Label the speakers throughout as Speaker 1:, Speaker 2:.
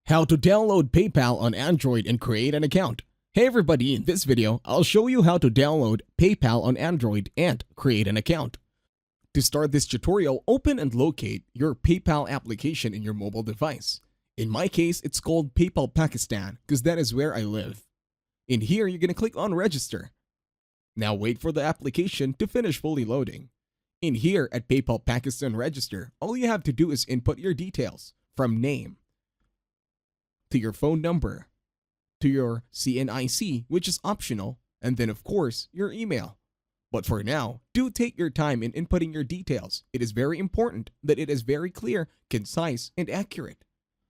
Speaker 1: How to download PayPal on Android and create an account. Hey everybody, in this video, I'll show you how to download PayPal on Android and create an account. To start this tutorial, open and locate your PayPal application in your mobile device. In my case, it's called PayPal Pakistan because that is where I live. In here, you're going to click on register. Now wait for the application to finish fully loading. In here at PayPal Pakistan register, all you have to do is input your details from name to your phone number, to your CNIC, which is optional, and then of course, your email. But for now, do take your time in inputting your details. It is very important that it is very clear, concise, and accurate.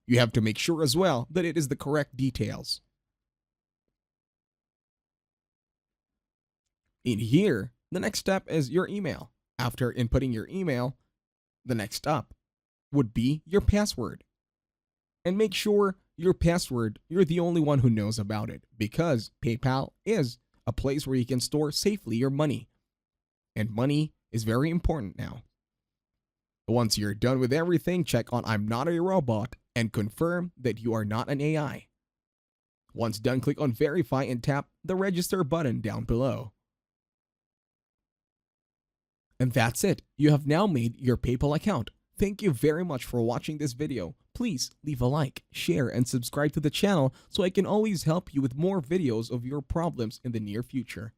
Speaker 1: You have to make sure as well that it is the correct details. In here, the next step is your email. After inputting your email, the next step would be your password. And make sure your password, you're the only one who knows about it because PayPal is a place where you can store safely your money. And money is very important now. Once you're done with everything, check on I'm not a robot and confirm that you are not an AI. Once done, click on verify and tap the register button down below. And that's it. You have now made your PayPal account. Thank you very much for watching this video. Please leave a like, share, and subscribe to the channel so I can always help you with more videos of your problems in the near future.